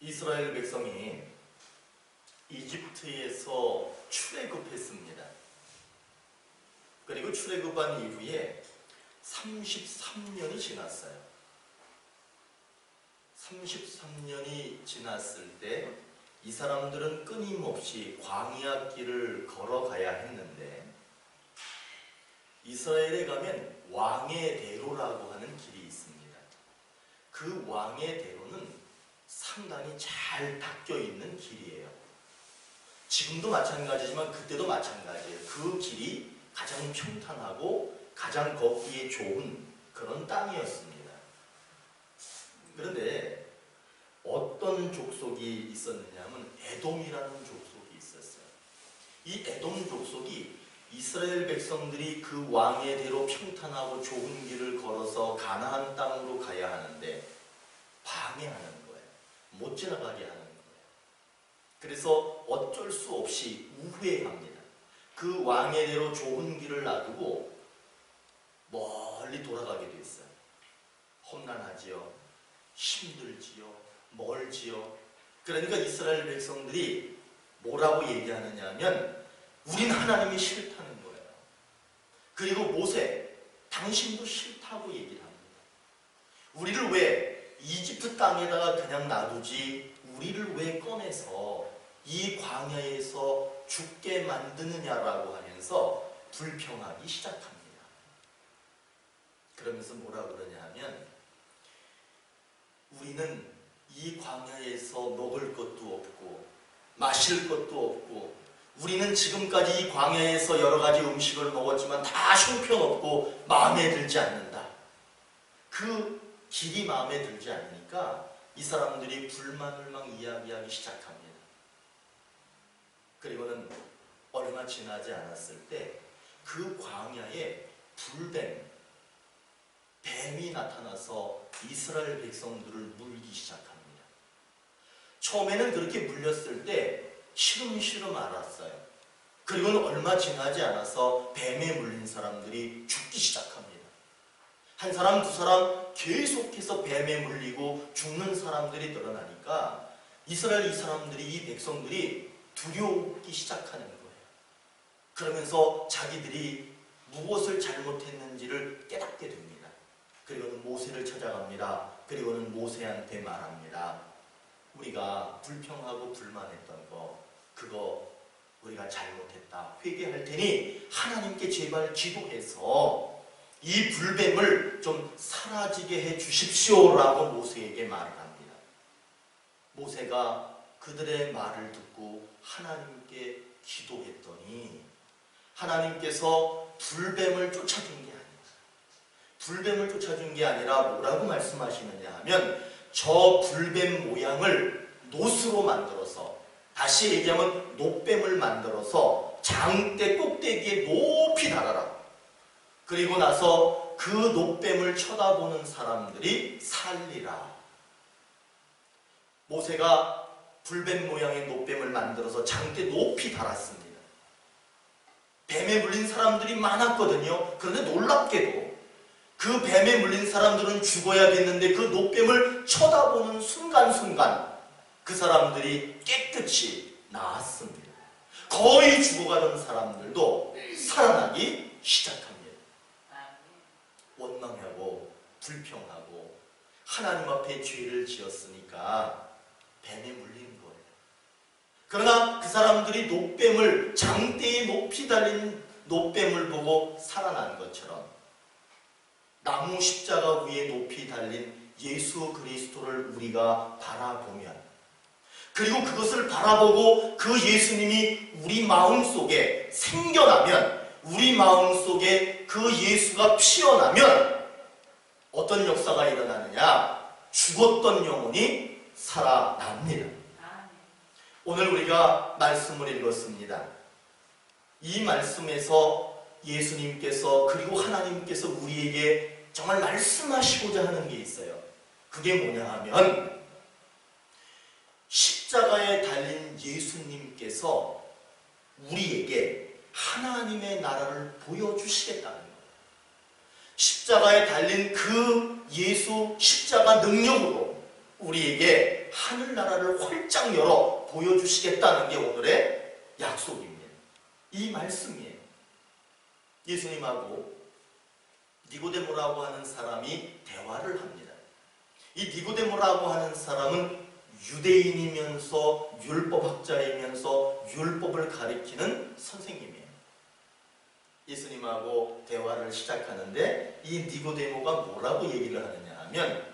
이스라엘 백성이 이집트에서 출애굽했습니다. 그리고 출애굽한 이후에 33년이 지났어요. 33년이 지났을 때 이 사람들은 끊임없이 광야 길을 걸어가야 했는데, 이스라엘에 가면 왕의 대로라고 하는 길이 있습니다. 그 왕의 대로는 상당히 잘 닦여 있는 길이에요. 지금도 마찬가지지만 그때도 마찬가지예요. 그 길이 가장 평탄하고 가장 걷기에 좋은 그런 땅이었습니다. 그런데 어떤 족속이 있었느냐 하면 에돔이라는 족속이 있었어요. 이 에돔 족속이 이스라엘 백성들이 그 왕의 대로 평탄하고 좋은 길을 걸어서 가나안 땅으로 가야 하는데 방해하는 거예요. 못 지나가게 하는 거예요. 그래서 어쩔 수 없이 우회합니다. 그 왕의 대로 좋은 길을 놔두고 멀리 돌아가게 됐어요. 험난하지요. 힘들지요. 멀지요. 그러니까 이스라엘 백성들이 뭐라고 얘기하느냐 하면 우린 하나님이 싫다는 거예요. 그리고 모세, 당신도 싫다고 얘기를 합니다. 우리를 왜 이집트 땅에다가 그냥 놔두지 우리를 왜 꺼내서 이 광야에서 죽게 만드느냐라고 하면서 불평하기 시작합니다. 그러면서 뭐라 그러냐 하면 우리는 이 광야에서 먹을 것도 없고 마실 것도 없고 우리는 지금까지 이 광야에서 여러 가지 음식을 먹었지만 다 형편없고 마음에 들지 않는다. 그 길이 마음에 들지 않으니까 이 사람들이 불만을 막 이야기하기 시작합니다. 그리고는 얼마 지나지 않았을 때 그 광야에 뱀이 나타나서 이스라엘 백성들을 물기 시작합니다. 처음에는 그렇게 물렸을 때 시름시름 앓았어요. 그리고는 얼마 지나지 않아서 뱀에 물린 사람들이 죽기 시작합니다. 한 사람, 두 사람 계속해서 뱀에 물리고 죽는 사람들이 늘어나니까 이스라엘 이 사람들이, 이 백성들이 두려워하기 시작하는 거예요. 그러면서 자기들이 무엇을 잘못했는지를 깨닫게 됩니다. 그리고는 모세를 찾아갑니다. 그리고는 모세한테 말합니다. 우리가 불평하고 불만했던 거, 그거 우리가 잘못했다. 회개할 테니 하나님께 제발 기도해서 이 불뱀을 좀 사라지게 해 주십시오라고 모세에게 말을 합니다. 모세가 그들의 말을 듣고 하나님께 기도했더니 하나님께서 불뱀을 쫓아준 게 아니에요. 불뱀을 쫓아준 게 아니라 뭐라고 말씀하시느냐 하면 저 불뱀 모양을 놋으로 만들어서, 다시 얘기하면 놋뱀을 만들어서 장대 꼭대기에 높이 달아라. 그리고 나서 그 놋뱀을 쳐다보는 사람들이 살리라. 모세가 불뱀 모양의 놋뱀을 만들어서 장대 높이 달았습니다. 뱀에 물린 사람들이 많았거든요. 그런데 놀랍게도 그 뱀에 물린 사람들은 죽어야겠는데 그 놋뱀을 쳐다보는 순간순간 그 사람들이 깨끗이 나았습니다. 거의 죽어가던 사람들도 살아나기 시작합니다. 원망하고 불평하고 하나님 앞에 죄를 지었으니까 뱀에 물린 거예요. 그러나 그 사람들이 놋뱀을, 장대에 높이 달린 놋뱀을 보고 살아난 것처럼 나무 십자가 위에 높이 달린 예수 그리스도를 우리가 바라보면, 그리고 그것을 바라보고 그 예수님이 우리 마음속에 생겨나면, 우리 마음속에 그 예수가 피어나면 어떤 역사가 일어나느냐? 죽었던 영혼이 살아납니다. 오늘 우리가 말씀을 읽었습니다. 이 말씀에서 예수님께서, 그리고 하나님께서 우리에게 정말 말씀하시고자 하는 게 있어요. 그게 뭐냐 하면 십자가에 달린 예수님께서 우리에게 하나님의 나라를 보여주시겠다는 거예요. 십자가에 달린 그 예수 십자가 능력으로 우리에게 하늘나라를 활짝 열어 보여주시겠다는 게 오늘의 약속입니다. 이 말씀이에요. 예수님하고 니고데모라고 하는 사람이 대화를 합니다. 이 니고데모라고 하는 사람은 유대인이면서 율법학자이면서 율법을 가리키는 선생님이에요. 예수님하고 대화를 시작하는데 이 니고데모가 뭐라고 얘기를 하느냐 하면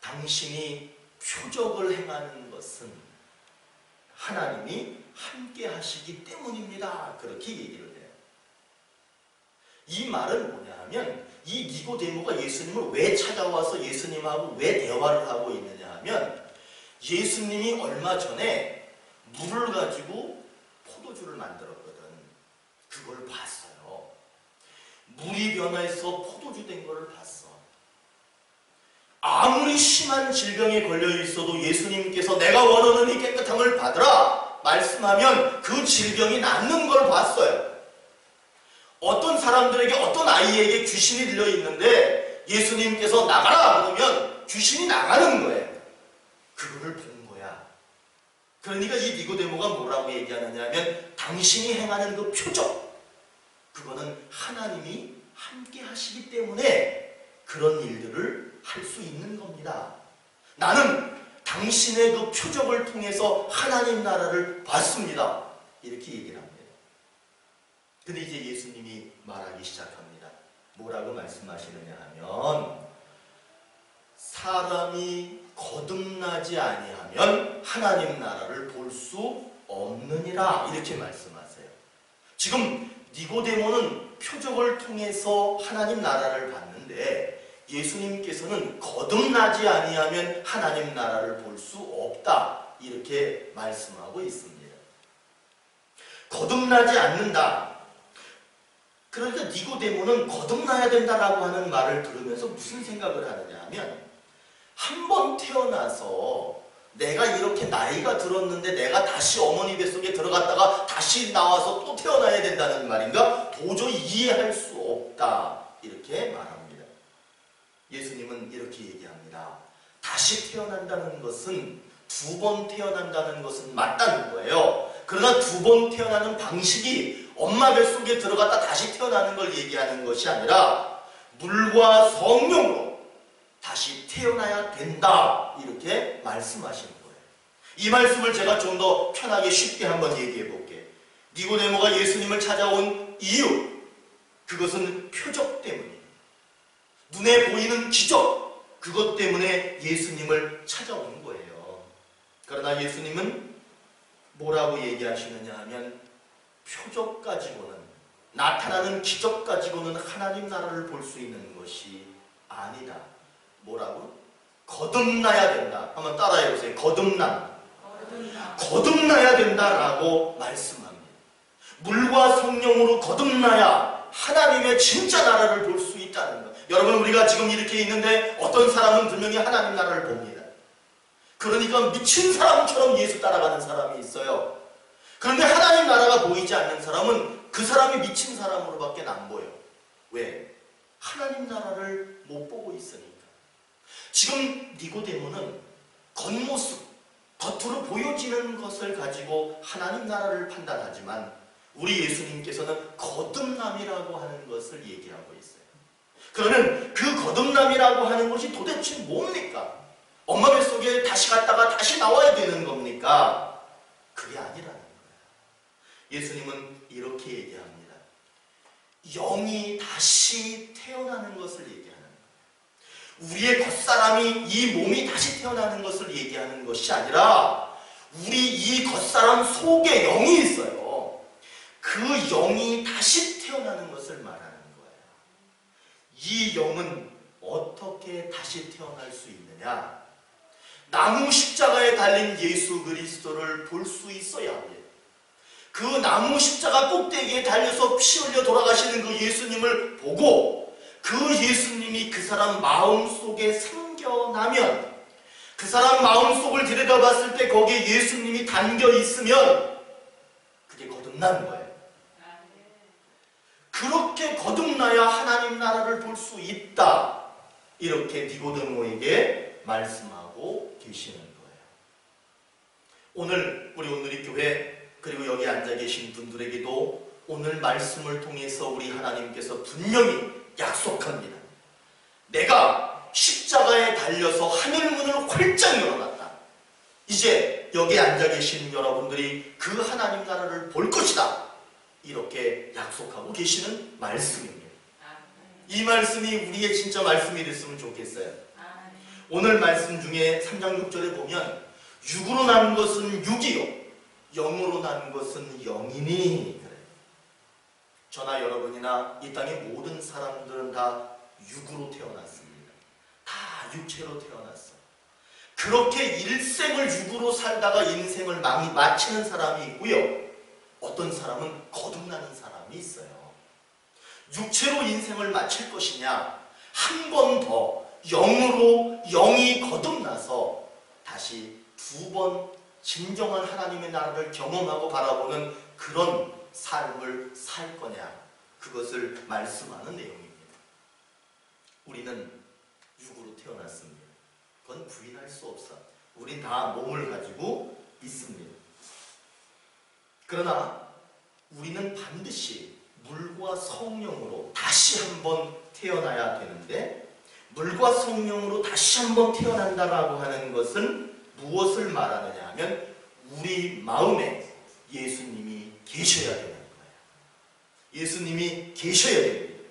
당신이 표적을 행하는 것은 하나님이 함께 하시기 때문입니다. 그렇게 얘기를 해요. 이 말은 뭐냐 하면 이 니고데모가 예수님을 왜 찾아와서 예수님하고 왜 대화를 하고 있느냐 하면 예수님이 얼마 전에 물을 가지고 포도주를 만들었거든. 그걸 봤어요. 물이 변해서 포도주 된 거를 봤어. 아무리 심한 질병에 걸려 있어도 예수님께서 내가 원하는 이 깨끗함을 받으라 말씀하면 그 질병이 낫는 걸 봤어요. 어떤 사람들에게 어떤 아이에게 귀신이 들려 있는데 예수님께서 나가라 그러면 귀신이 나가는 거예요. 그거를 본 거야. 그러니까 이 니고데모가 뭐라고 얘기하느냐 하면 당신이 행하는 그 표적, 그거는 하나님이 함께 하시기 때문에 그런 일들을 할 수 있는 겁니다. 나는 당신의 그 표적을 통해서 하나님 나라를 봤습니다. 이렇게 얘기를 합니다. 근데 이제 예수님이 말하기 시작합니다. 뭐라고 말씀하시느냐 하면 사람이 거듭나지 아니하면 하나님 나라를 볼 수 없느니라 이렇게 말씀하세요. 지금 니고데모는 표적을 통해서 하나님 나라를 봤는데 예수님께서는 거듭나지 아니하면 하나님 나라를 볼 수 없다 이렇게 말씀하고 있습니다. 거듭나지 않는다. 그러니까 니고데모는 거듭나야 된다라고 하는 말을 들으면서 무슨 생각을 하느냐 하면 한 번 태어나서 내가 이렇게 나이가 들었는데 내가 다시 어머니 뱃속에 들어갔다가 다시 나와서 또 태어나야 된다는 말인가? 도저히 이해할 수 없다 이렇게 말합니다. 예수님은 이렇게 얘기합니다. 다시 태어난다는 것은 두 번 태어난다는 것은 맞다는 거예요. 그러나 두 번 태어나는 방식이 엄마 뱃속에 들어갔다 다시 태어나는 걸 얘기하는 것이 아니라 물과 성령으로 다시 태어나야 된다 이렇게 말씀하시는 거예요. 이 말씀을 제가 좀 더 편하게 쉽게 한번 얘기해 볼게요. 니고데모가 예수님을 찾아온 이유, 그것은 표적 때문이에요. 눈에 보이는 기적, 그것 때문에 예수님을 찾아온 거예요. 그러나 예수님은 뭐라고 얘기하시느냐 하면 표적 가지고는, 나타나는 기적 가지고는 하나님 나라를 볼 수 있는 것이 아니다. 뭐라고? 거듭나야 된다. 한번 따라해 보세요. 거듭나야 된다라고 말씀합니다. 물과 성령으로 거듭나야 하나님의 진짜 나라를 볼 수 있다는 것. 여러분, 우리가 지금 이렇게 있는데 어떤 사람은 분명히 하나님 나라를 봅니다. 그러니까 미친 사람처럼 예수 따라가는 사람이 있어요. 그런데 하나님 나라가 보이지 않는 사람은 그 사람이 미친 사람으로밖에 안 보여. 왜? 하나님 나라를 못 보고 있으니까. 지금 니고데모는 겉모습, 겉으로 보여지는 것을 가지고 하나님 나라를 판단하지만 우리 예수님께서는 거듭남이라고 하는 것을 얘기하고 있어요. 그러면 그 거듭남이라고 하는 것이 도대체 뭡니까? 엄마 뱃속에 다시 갔다가 다시 나와야 되는 겁니까? 그게 아니라는 거예요. 예수님은 이렇게 얘기합니다. 영이 다시 태어나는 것을 얘기하는 거예요. 우리의 겉사람이, 이 몸이 다시 태어나는 것을 얘기하는 것이 아니라 우리 이 겉사람 속에 영이 있어요. 그 영이 다시 태어나는 것을 말하는 거예요. 이 영은 어떻게 다시 태어날 수 있느냐? 나무 십자가에 달린 예수 그리스도를 볼 수 있어야 해요. 그 나무 십자가 꼭대기에 달려서 피 흘려 돌아가시는 그 예수님을 보고 그 예수님이 그 사람 마음속에 생겨나면, 그 사람 마음속을 들여다봤을 때 거기에 예수님이 담겨 있으면 그게 거듭나는 거예요. 그렇게 거듭나야 하나님 나라를 볼 수 있다. 이렇게 니고데모에게 말씀하고 계시는 거예요. 오늘 우리 온누리 교회 그리고 여기 앉아 계신 분들에게도 오늘 말씀을 통해서 우리 하나님께서 분명히 약속합니다. 내가 십자가에 달려서 하늘문을 활짝 열어놨다. 이제 여기 앉아 계신 여러분들이 그 하나님 나라를 볼 것이다. 이렇게 약속하고 계시는 말씀입니다. 이 말씀이 우리의 진짜 말씀이 됐으면 좋겠어요. 오늘 말씀 중에 3장 6절에 보면 육으로 난 것은 육이요 영으로 난 것은 영이니 그래요. 저나 여러분이나 이 땅의 모든 사람들은 다 육으로 태어났습니다. 다 육체로 태어났어. 그렇게 일생을 육으로 살다가 인생을 마치는 사람이 있고요. 어떤 사람은 거듭나는 사람이 있어요. 육체로 인생을 마칠 것이냐, 한 번 더 영으로 영이 거듭나서 다시 두 번 진정한 하나님의 나라를 경험하고 바라보는 그런 삶을 살 거냐, 그것을 말씀하는 내용입니다. 우리는 육으로 태어났습니다. 그건 부인할 수 없어. 우린 다 몸을 가지고 있습니다. 그러나 우리는 반드시 물과 성령으로 다시 한번 태어나야 되는데, 물과 성령으로 다시 한번 태어난다라고 하는 것은 무엇을 말하느냐 하면 우리 마음에 예수님이 계셔야 되는 거예요. 예수님이 계셔야 됩니다.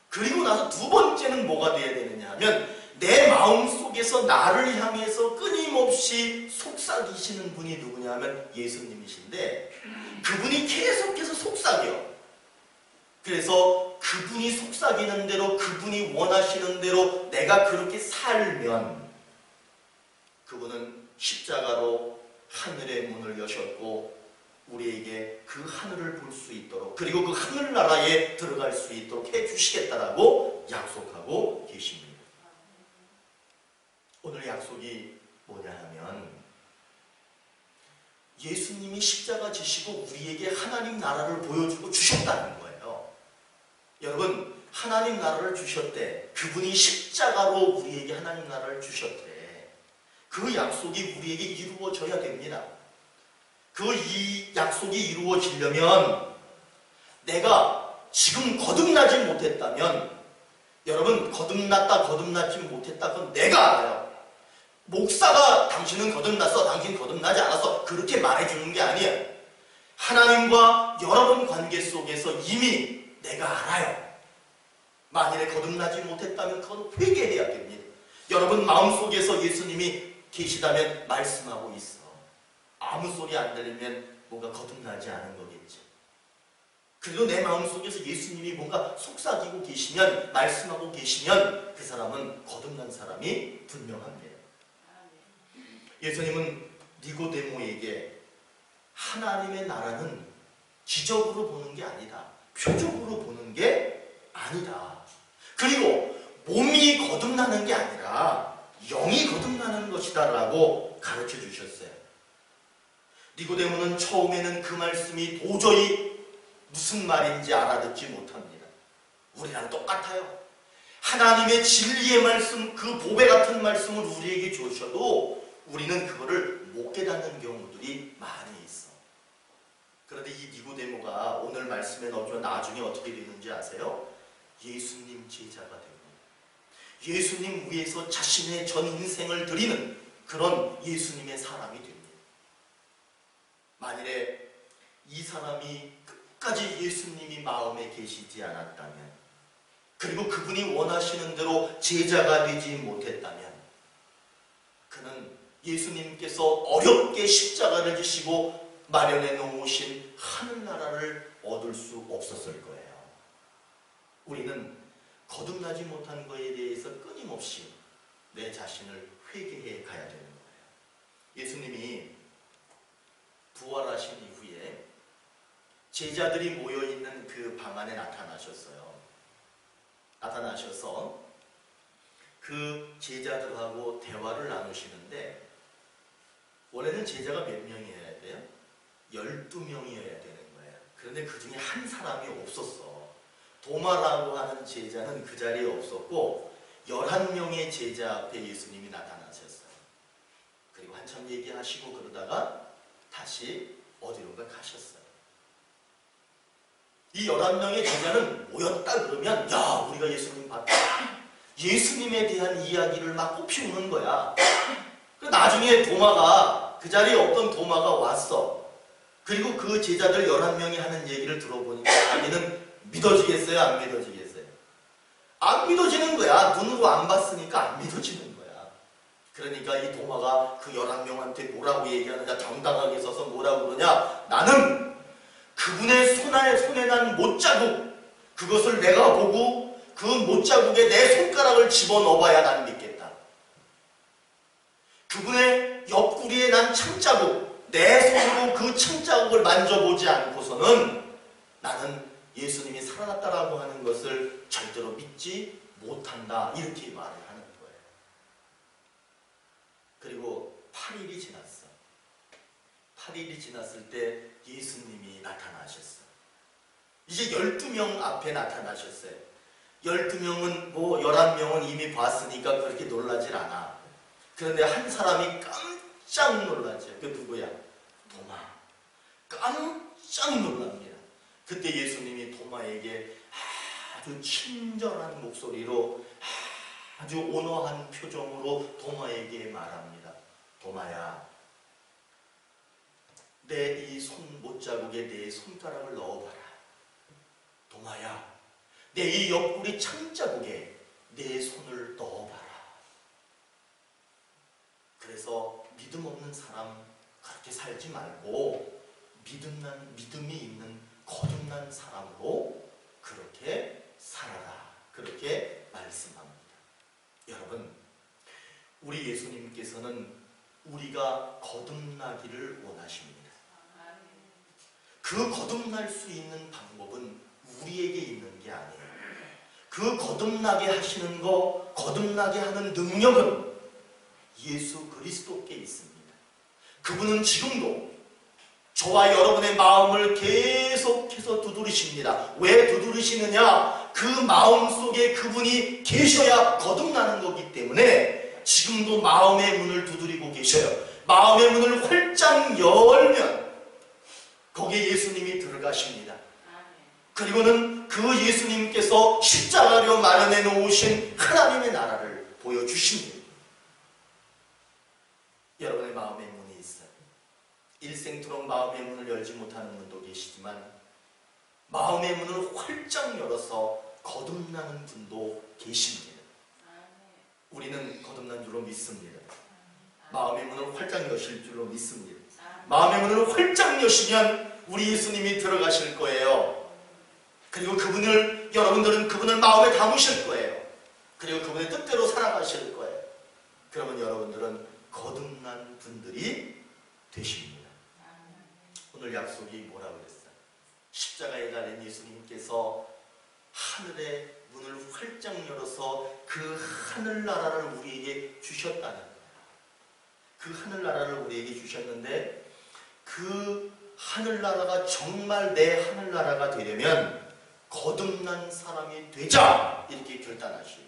그리고 나서 두 번째는 뭐가 되어야 되느냐 하면 내 마음 속에서 나를 향해서 끊임없이 속삭이시는 분이 누구냐 하면 예수님이신데, 그분이 계속해서 속삭여. 그래서 그분이 속삭이는 대로, 그분이 원하시는 대로 내가 그렇게 살면 그분은 십자가로 하늘의 문을 여셨고 우리에게 그 하늘을 볼 수 있도록, 그리고 그 하늘나라에 들어갈 수 있도록 해주시겠다라고 약속하고 계십니다. 오늘 약속이 뭐냐 하면 예수님이 십자가 지시고 우리에게 하나님 나라를 보여주고 주셨다는 거예요. 여러분, 하나님 나라를 주셨대. 그분이 십자가로 우리에게 하나님 나라를 주셨대. 그 약속이 우리에게 이루어져야 됩니다. 이 약속이 이루어지려면 내가 지금 거듭나지 못했다면, 여러분, 거듭났다 거듭나지 못했다 그건 내가 알아요. 목사가 당신은 거듭났어, 당신 거듭나지 않았어, 그렇게 말해주는 게 아니에요. 하나님과 여러분 관계 속에서 이미 내가 알아요. 만일에 거듭나지 못했다면 그건 회개해야 됩니다. 여러분 마음속에서 예수님이 계시다면 말씀하고 있어. 아무 소리 안 들리면 뭔가 거듭나지 않은 거겠죠. 그리고 내 마음속에서 예수님이 뭔가 속삭이고 계시면, 말씀하고 계시면 그 사람은 거듭난 사람이 분명합니다. 예수님은 니고데모에게 하나님의 나라는 기적으로 보는 게 아니다, 표적으로 보는 게 아니다, 그리고 몸이 거듭나는 게 아니라 영이 거듭나는 것이다 라고 가르쳐 주셨어요. 니고데모는 처음에는 그 말씀이 도저히 무슨 말인지 알아듣지 못합니다. 우리랑 똑같아요. 하나님의 진리의 말씀, 그 보배 같은 말씀을 우리에게 주셔도 우리는 그거를 못 깨닫는 경우들이 많이 있어. 그런데 이 니고데모가 오늘 말씀에 넣어주면 나중에 어떻게 되는지 아세요? 예수님 제자가 됩니다. 예수님 위해서 자신의 전 인생을 드리는 그런 예수님의 사람이 됩니다. 만일에 이 사람이 끝까지 예수님이 마음에 계시지 않았다면, 그리고 그분이 원하시는 대로 제자가 되지 못했다면, 그는 예수님께서 어렵게 십자가를 지시고 마련해 놓으신 하늘나라를 얻을 수 없었을 거예요. 우리는 거듭나지 못한 것에 대해서 끊임없이 내 자신을 회개해 가야 되는 거예요. 예수님이 부활하신 이후에 제자들이 모여있는 그 방 안에 나타나셨어요. 나타나셔서 그 제자들하고 대화를 나누시는데, 원래는 제자가 몇 명이어야 돼요? 12명이어야 되는 거예요. 그런데 그 중에 한 사람이 없었어. 도마라고 하는 제자는 그 자리에 없었고 11명의 제자 앞에 예수님이 나타나셨어요. 한참 얘기하시고 그러다가 다시 어디론가 가셨어요. 이 11명의 제자는 모였다 그러면 야, 우리가 예수님 봤다. 예수님에 대한 이야기를 막 꽃피우는 거야. 나중에 도마가, 그 자리에 없던 도마가 왔어. 그리고 그 제자들 11명이 하는 얘기를 들어보니까 자기는 믿어지겠어요? 안 믿어지겠어요? 안 믿어지는 거야. 눈으로 안 봤으니까 안 믿어지는 거야. 그러니까 이 도마가 그 11명한테 뭐라고 얘기하느냐, 당당하게 서서 뭐라고 그러냐, 나는 그분의 손에 난 못자국, 그것을 내가 보고 그 못자국에 내 손가락을 집어넣어봐야 난 믿겠다. 그분의 옆구리에 난 창자국, 내 손으로 그 창자국을 만져보지 않고서는 나는 예수님이 살아났다라고 하는 것을 절대로 믿지 못한다. 이렇게 말을 하는 거예요. 그리고 8일이 지났어. 8일이 지났을 때 예수님이 나타나셨어. 이제 12명 앞에 나타나셨어요. 12명은 뭐 11명은 이미 봤으니까 그렇게 놀라질 않아. 그런데 한 사람이 깜짝 놀라죠. 그 누구야? 도마. 깜짝 놀랍니다. 그때 예수님이 도마에게 아주 친절한 목소리로 아주 온화한 표정으로 도마에게 말합니다. 도마야, 내 이 손 못자국에 내 손가락을 넣어봐라. 도마야, 내 이 옆구리 창자국에 내 손을 넣어봐라. 그래서 믿음 없는 사람 그렇게 살지 말고 믿음이 있는 거듭난 사람으로 그렇게 살아라. 그렇게 말씀합니다. 여러분, 우리 예수님께서는 우리가 거듭나기를 원하십니다. 그 거듭날 수 있는 방법은 우리에게 있는 게 아니에요. 그 거듭나게 하시는 거, 거듭나게 하는 능력은 예수 그리스도께 있습니다. 그분은 지금도 저와 여러분의 마음을 계속해서 두드리십니다. 왜 두드리시느냐? 그 마음 속에 그분이 계셔야 거듭나는 거기 때문에 지금도 마음의 문을 두드리고 계셔요. 마음의 문을 활짝 열면 거기에 예수님이 들어가십니다. 그리고는 그 예수님께서 십자가로 마련해 놓으신 하나님의 나라를 보여주십니다. 여러분의 마음의 문이 있어요. 일생토록 마음의 문을 열지 못하는 분도 계시지만 마음의 문을 활짝 열어서 거듭나는 분도 계십니다. 우리는 거듭난 줄로 믿습니다. 마음의 문을 활짝 여실 줄로 믿습니다. 마음의 문을 활짝 여시면 우리 예수님이 들어가실 거예요. 그리고 여러분들은 그분을 마음에 담으실 거예요. 그리고 그분의 뜻대로 살아가실 거예요. 그러면 여러분들은 거듭난 분들이 되십니다. 오늘 약속이 뭐라고 그랬어요? 십자가에 달린 예수님께서 하늘의 문을 활짝 열어서 그 하늘나라를 우리에게 주셨다는 거예요. 그 하늘나라를 우리에게 주셨는데 그 하늘나라가 정말 내 하늘나라가 되려면 거듭난 사람이 되자 이렇게 결단하시오.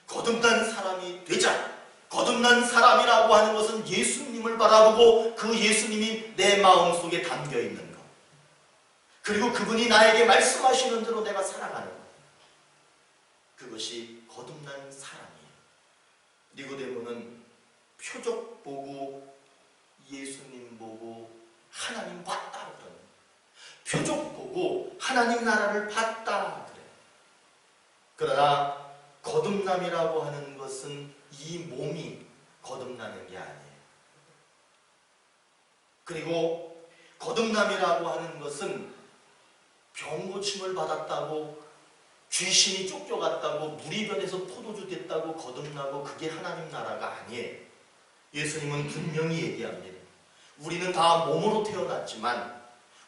거듭난 사람이 되자. 거듭난 사람이라고 하는 것은 예수님을 바라보고 그 예수님이 내 마음속에 담겨있는 것, 그리고 그분이 나에게 말씀하시는 대로 내가 살아가는 것, 그것이 거듭난 사람이에요. 니고데모는 표적 보고 예수님 보고 하나님 봤다 그러는, 표적 보고 하나님 나라를 봤다 그래요. 그러나 거듭남이라고 하는 것은 이 몸이 거듭나는 게 아니에요. 그리고 거듭남이라고 하는 것은 병고침을 받았다고, 귀신이 쫓겨갔다고, 물이 변해서 포도주 됐다고 거듭나고 그게 하나님 나라가 아니에요. 예수님은 분명히 얘기합니다. 우리는 다 몸으로 태어났지만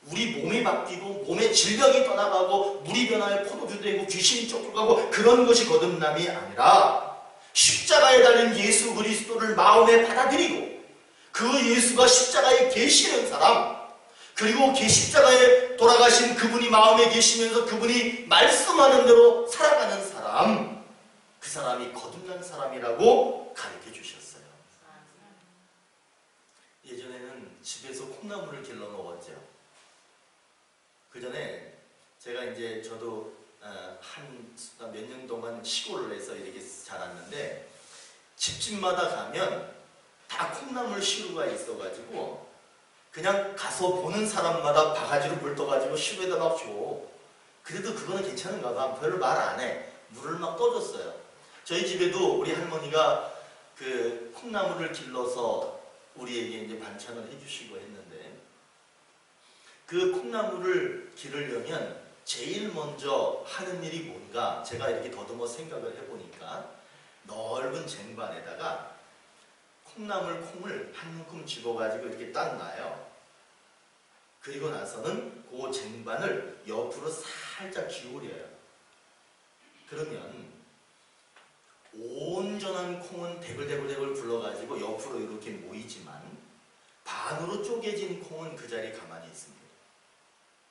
우리 몸이 바뀌고 몸의 질병이 떠나가고 물이 변하여 포도주 되고 귀신이 쫓겨가고 그런 것이 거듭남이 아니라 십자가에 달린 예수 그리스도를 마음에 받아들이고 그 예수가 십자가에 계시는 사람, 그리고 십자가에 돌아가신 그분이 마음에 계시면서 그분이 말씀하는 대로 살아가는 사람, 그 사람이 거듭난 사람이라고 가르쳐 주셨어요. 집에서 콩나물을 길러 먹었죠. 그 전에 제가 이제 저도 한 몇 년 동안 시골을 해서 이렇게 자랐는데 집집마다 가면 다 콩나물 시루가 있어가지고 그냥 가서 보는 사람마다 바가지로 물 떠가지고 시루에다 막 줘. 그래도 그거는 괜찮은가 봐. 별로 말 안 해. 물을 막 떠줬어요. 저희 집에도 우리 할머니가 그 콩나물을 길러서 우리에게 이제 반찬을 해주시고 했는데 그 콩나물을 기르려면 제일 먼저 하는 일이 뭔가 제가 이렇게 더듬어 생각을 해보니까 넓은 쟁반에다가 콩나물 콩을 한 움큼 집어가지고 이렇게 딱 놔요. 그리고 나서는 그 쟁반을 옆으로 살짝 기울여요. 그러면 온전한 콩은 대굴대굴대굴 굴러가지고 옆으로 이렇게 모이지만 반으로 쪼개진 콩은 그 자리에 가만히 있습니다.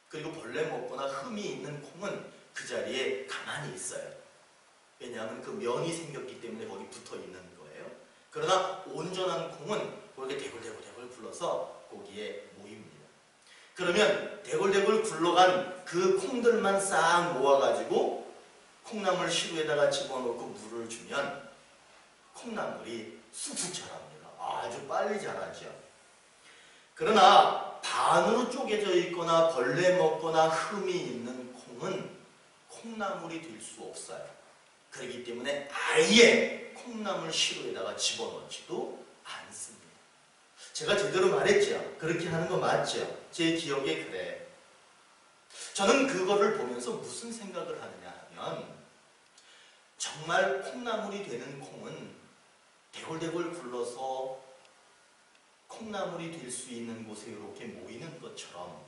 그리고 벌레 먹거나 흠이 있는 콩은 그 자리에 가만히 있어요. 왜냐하면 그 면이 생겼기 때문에 거기 붙어 있는 거예요. 그러나 온전한 콩은 그렇게 대굴대굴대굴 굴러서 거기에 모입니다. 그러면 대굴대굴 굴러간 그 콩들만 싹 모아가지고 콩나물 시루에다가 집어넣고 물을 주면 콩나물이 쑥쑥 자랍니다. 아주 빨리 자라죠. 그러나 반으로 쪼개져 있거나 벌레 먹거나 흠이 있는 콩은 콩나물이 될 수 없어요. 그렇기 때문에 아예 콩나물 시루에다가 집어넣지도 않습니다. 제가 제대로 말했죠? 그렇게 하는 거 맞죠? 제 기억에 그래. 저는 그거를 보면서 무슨 생각을 하느냐 하면 정말 콩나물이 되는 콩은 대굴대굴 굴러서 콩나물이 될 수 있는 곳에 이렇게 모이는 것처럼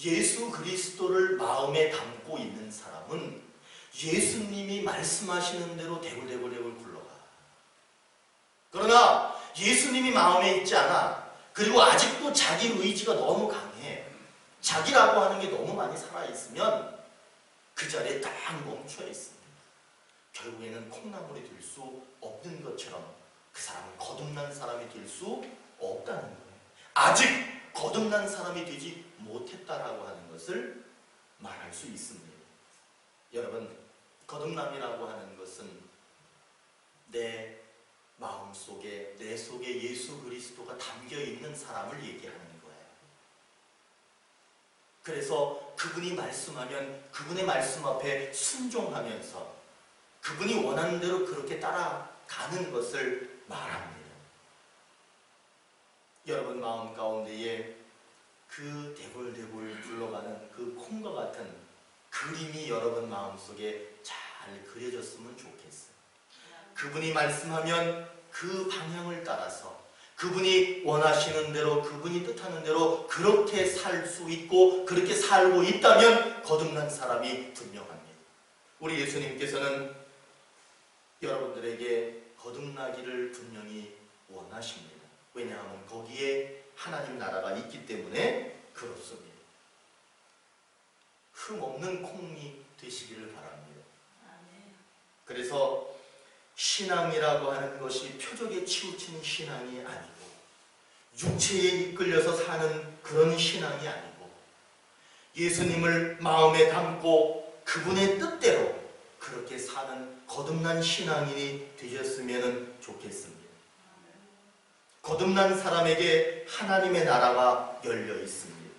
예수 그리스도를 마음에 담고 있는 사람은 예수님이 말씀하시는 대로 대굴대굴대굴 굴러가. 그러나 예수님이 마음에 있지 않아. 그리고 아직도 자기 의지가 너무 강해. 자기라고 하는 게 너무 많이 살아있으면 그 자리에 딱 멈춰 있습니다. 결국에는 콩나물이 될 수 없는 것처럼 그 사람은 거듭난 사람이 될 수 없다는 거예요. 아직 거듭난 사람이 되지 못했다라고 하는 것을 말할 수 있습니다. 여러분, 거듭남이라고 하는 것은 내 마음속에, 내 속에 예수 그리스도가 담겨 있는 사람을 얘기하는 거예요. 그래서 그분이 말씀하면 그분의 말씀 앞에 순종하면서 그분이 원하는 대로 그렇게 따라가는 것을 말합니다. 여러분 마음 가운데에 그 대굴대굴 굴러가는 그 콩과 같은 그림이 여러분 마음속에 잘 그려졌으면 좋겠어요. 그분이 말씀하면 그 방향을 따라서 그분이 원하시는 대로 그분이 뜻하는 대로 그렇게 살 수 있고 그렇게 살고 있다면 거듭난 사람이 분명합니다. 우리 예수님께서는 여러분들에게 거듭나기를 분명히 원하십니다. 왜냐하면 거기에 하나님 나라가 있기 때문에 그렇습니다. 흠 없는 콩이 되시기를 바랍니다. 그래서 신앙이라고 하는 것이 표적에 치우치는 신앙이 아니고 육체에 이끌려서 사는 그런 신앙이 아니고 예수님을 마음에 담고 그분의 뜻대로 그렇게 사는 거듭난 신앙인이 되셨으면 좋겠습니다. 거듭난 사람에게 하나님의 나라가 열려 있습니다.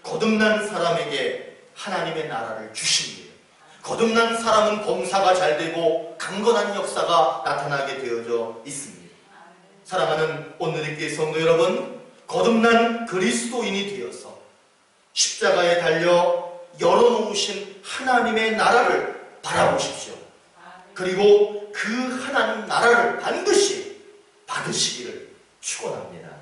거듭난 사람에게 하나님의 나라를 주십니다. 거듭난 사람은 범사가 잘 되고 강건한 역사가 나타나게 되어져 있습니다. 사랑하는 온누리교회 성도 여러분, 거듭난 그리스도인이 되어서 십자가에 달려 열어놓으신 하나님의 나라를 바라보십시오. 그리고 그 하나님 나라를 반드시 받으시기를 축원합니다.